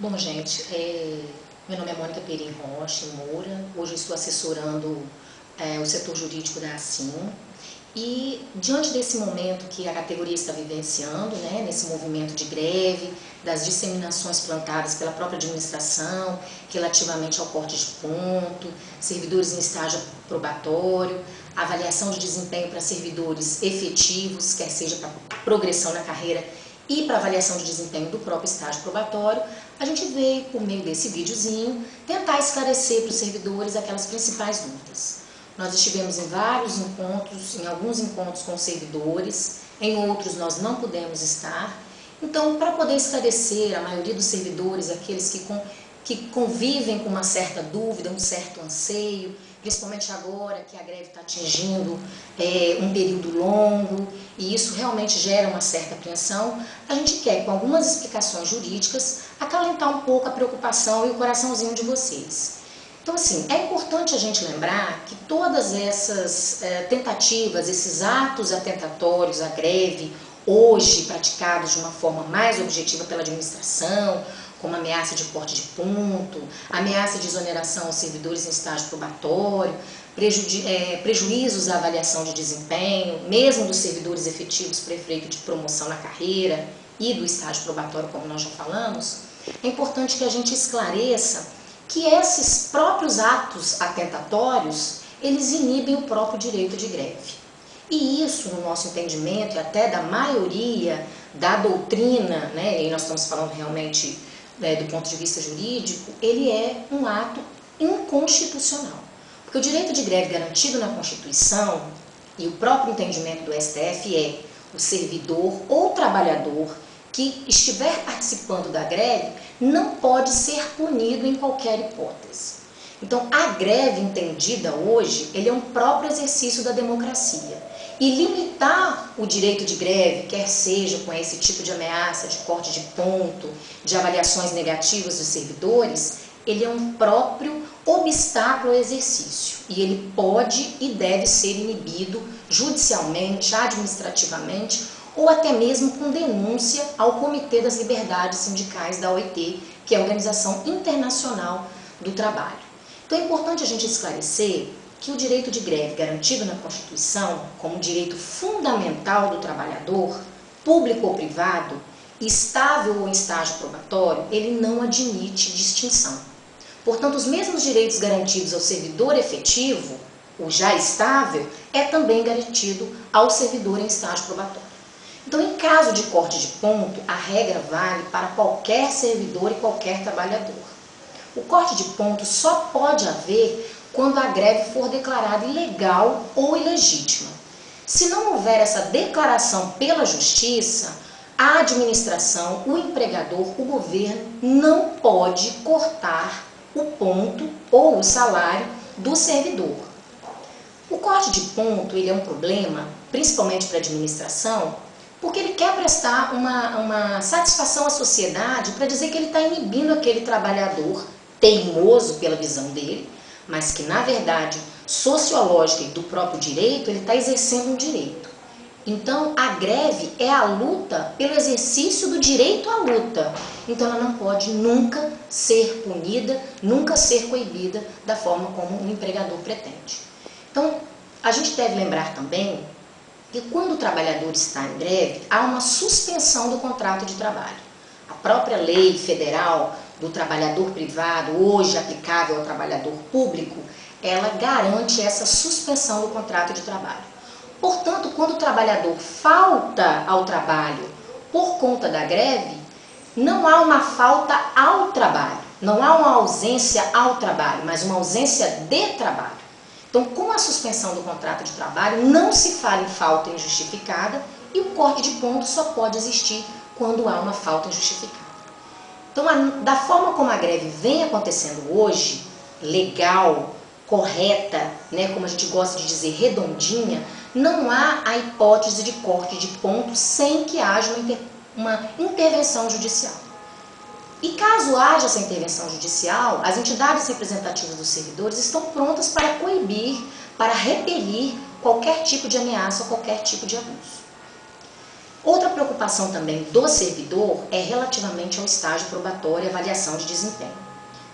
Bom, gente, meu nome é Mônica Perim Rocha Moura, hoje eu estou assessorando o setor jurídico da ASIM e diante desse momento que a categoria está vivenciando, né, nesse movimento de greve, das disseminações plantadas pela própria administração relativamente ao corte de ponto, servidores em estágio probatório, avaliação de desempenho para servidores efetivos, quer seja para progressão na carreira e para avaliação de desempenho do próprio estágio probatório, a gente veio, por meio desse videozinho, tentar esclarecer para os servidores aquelas principais dúvidas. Nós estivemos em vários encontros, em alguns encontros com servidores, em outros nós não pudemos estar. Então, para poder esclarecer a maioria dos servidores, aqueles que convivem com uma certa dúvida, um certo anseio, principalmente agora que a greve está atingindo um período longo e isso realmente gera uma certa apreensão, a gente quer, com algumas explicações jurídicas, acalentar um pouco a preocupação e o coraçãozinho de vocês. Então, assim, é importante a gente lembrar que todas essas tentativas, esses atos atentatórios à greve, hoje praticados de uma forma mais objetiva pela administração, como ameaça de corte de ponto, ameaça de exoneração aos servidores em estágio probatório, prejuízos à avaliação de desempenho, mesmo dos servidores efetivos para efeito de promoção na carreira e do estágio probatório, como nós já falamos, é importante que a gente esclareça que esses próprios atos atentatórios, eles inibem o próprio direito de greve. E isso, no nosso entendimento, e até da maioria da doutrina, né, e nós estamos falando realmente do ponto de vista jurídico, ele é um ato inconstitucional. Porque o direito de greve garantido na Constituição, e o próprio entendimento do STF é o servidor ou trabalhador que estiver participando da greve não pode ser punido em qualquer hipótese. Então, a greve entendida hoje, ele é um próprio exercício da democracia. E limitar o direito de greve, quer seja com esse tipo de ameaça, de corte de ponto, de avaliações negativas dos servidores, ele é um próprio obstáculo ao exercício. E ele pode e deve ser inibido judicialmente, administrativamente, ou até mesmo com denúncia ao Comitê das Liberdades Sindicais da OIT, que é a Organização Internacional do Trabalho. Então é importante a gente esclarecer que o direito de greve garantido na Constituição, como direito fundamental do trabalhador, público ou privado, estável ou em estágio probatório, ele não admite distinção. Portanto, os mesmos direitos garantidos ao servidor efetivo, o já estável, é também garantido ao servidor em estágio probatório. Então, em caso de corte de ponto, a regra vale para qualquer servidor e qualquer trabalhador. O corte de ponto só pode haver quando a greve for declarada ilegal ou ilegítima. Se não houver essa declaração pela Justiça, a administração, o empregador, o governo não pode cortar o ponto ou o salário do servidor. O corte de ponto ele é um problema, principalmente para a administração, porque ele quer prestar uma satisfação à sociedade para dizer que ele está inibindo aquele trabalhador teimoso pela visão dele, mas que na verdade sociológica e do próprio direito ele está exercendo um direito. Então a greve é a luta pelo exercício do direito à luta. Então ela não pode nunca ser punida, nunca ser coibida da forma como o empregador pretende. Então a gente deve lembrar também que quando o trabalhador está em greve, há uma suspensão do contrato de trabalho. A própria lei federal do trabalhador privado, hoje aplicável ao trabalhador público, ela garante essa suspensão do contrato de trabalho. Portanto, quando o trabalhador falta ao trabalho por conta da greve, não há uma falta ao trabalho, não há uma ausência ao trabalho, mas uma ausência de trabalho. Então, com a suspensão do contrato de trabalho, não se fala em falta injustificada e o corte de ponto só pode existir quando há uma falta injustificada. Então, da forma como a greve vem acontecendo hoje, legal, correta, né, como a gente gosta de dizer, redondinha, não há a hipótese de corte de ponto sem que haja uma intervenção judicial. E caso haja essa intervenção judicial, as entidades representativas dos servidores estão prontas para coibir, para repelir qualquer tipo de ameaça ou qualquer tipo de abuso. Outra preocupação também do servidor é relativamente ao estágio probatório e avaliação de desempenho.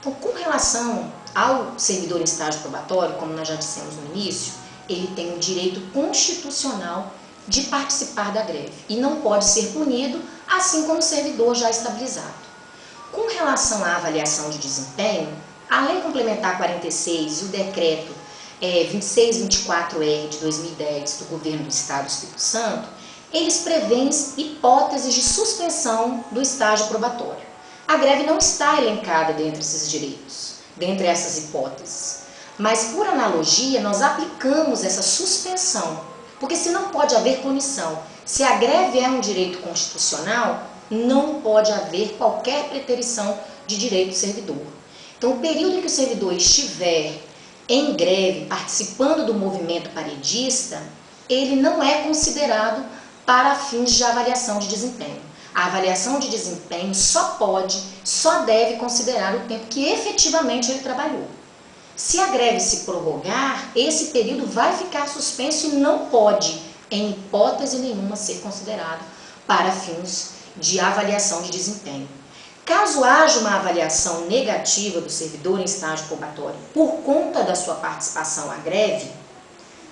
Então, com relação ao servidor em estágio probatório, como nós já dissemos no início, ele tem o direito constitucional de participar da greve e não pode ser punido, assim como o servidor já estabilizado. Com relação à avaliação de desempenho, a Lei Complementar 46 e o Decreto 2624-R de 2010 do Governo do Estado do Espírito Santo, eles prevêem hipóteses de suspensão do estágio probatório. A greve não está elencada dentre esses direitos, dentre essas hipóteses. Mas, por analogia, nós aplicamos essa suspensão, porque se não pode haver punição, se a greve é um direito constitucional, não pode haver qualquer preterição de direito do servidor. Então, o período em que o servidor estiver em greve, participando do movimento paredista, ele não é considerado para fins de avaliação de desempenho. A avaliação de desempenho só deve considerar o tempo que efetivamente ele trabalhou. Se a greve se prorrogar, esse período vai ficar suspenso e não pode, em hipótese nenhuma, ser considerado para fins de avaliação de desempenho. Caso haja uma avaliação negativa do servidor em estágio probatório por conta da sua participação à greve,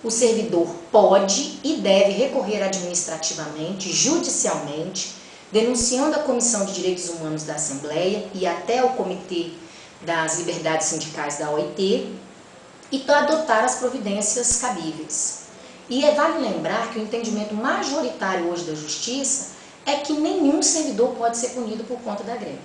o servidor pode e deve recorrer administrativamente, judicialmente, denunciando a Comissão de Direitos Humanos da Assembleia e até o Comitê das Liberdades Sindicais da OIT e adotar as providências cabíveis. E vale lembrar que o entendimento majoritário hoje da Justiça é que nenhum servidor pode ser punido por conta da greve.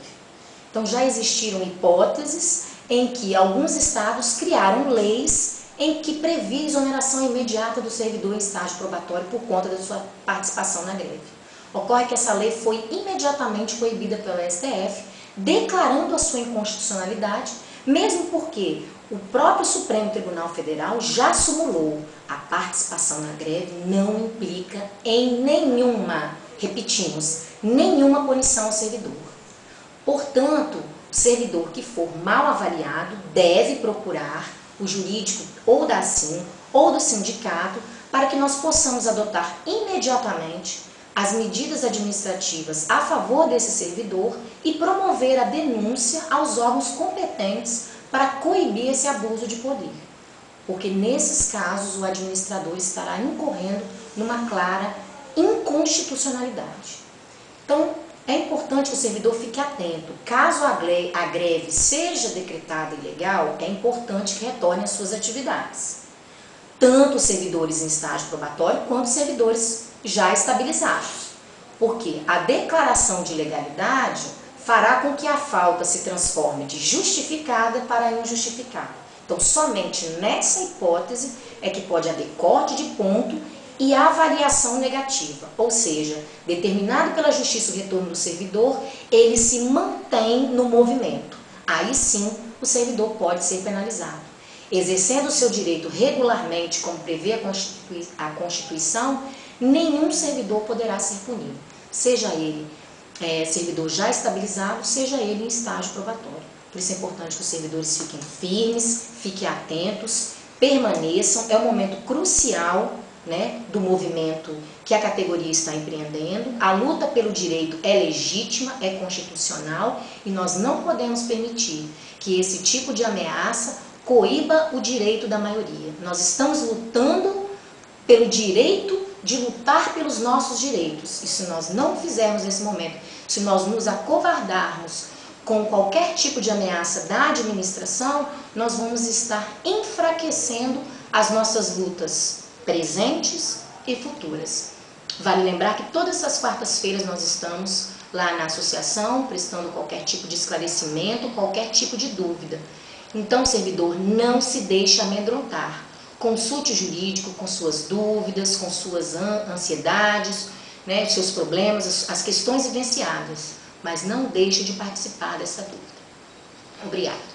Então já existiram hipóteses em que alguns estados criaram leis em que previa exoneração imediata do servidor em estágio probatório por conta da sua participação na greve. Ocorre que essa lei foi imediatamente coibida pelo STF, declarando a sua inconstitucionalidade, mesmo porque o próprio Supremo Tribunal Federal já sumulou a participação na greve não implica em nenhuma, repetimos, nenhuma punição ao servidor. Portanto, o servidor que for mal avaliado deve procurar o jurídico ou da ASSIM ou do sindicato para que nós possamos adotar imediatamente as medidas administrativas a favor desse servidor e promover a denúncia aos órgãos competentes para coibir esse abuso de poder. Porque nesses casos o administrador estará incorrendo numa clara inconstitucionalidade. Então, é importante que o servidor fique atento. Caso a greve seja decretada ilegal, é importante que retorne às suas atividades. Tanto os servidores em estágio probatório quanto os servidores já estabilizados. Porque a declaração de ilegalidade fará com que a falta se transforme de justificada para injustificada. Então, somente nessa hipótese é que pode haver corte de ponto e avaliação negativa, ou seja, determinado pela Justiça o retorno do servidor, ele se mantém no movimento. Aí sim, o servidor pode ser penalizado. Exercendo o seu direito regularmente, como prevê a Constituição, nenhum servidor poderá ser punido, seja ele servidor já estabilizado, seja ele em estágio probatório. Por isso é importante que os servidores fiquem firmes, fiquem atentos, permaneçam, é um momento crucial, do movimento que a categoria está empreendendo. A luta pelo direito é legítima, é constitucional e nós não podemos permitir que esse tipo de ameaça coíba o direito da maioria. Nós estamos lutando pelo direito de lutar pelos nossos direitos e se nós não fizermos nesse momento, se nós nos acovardarmos com qualquer tipo de ameaça da administração, nós vamos estar enfraquecendo as nossas lutas presentes e futuras. Vale lembrar que todas essas quartas-feiras nós estamos lá na associação, prestando qualquer tipo de esclarecimento, qualquer tipo de dúvida. Então, servidor, não se deixe amedrontar. Consulte o jurídico com suas dúvidas, com suas ansiedades, seus problemas, as questões vivenciadas, mas não deixe de participar dessa dúvida. Obrigada.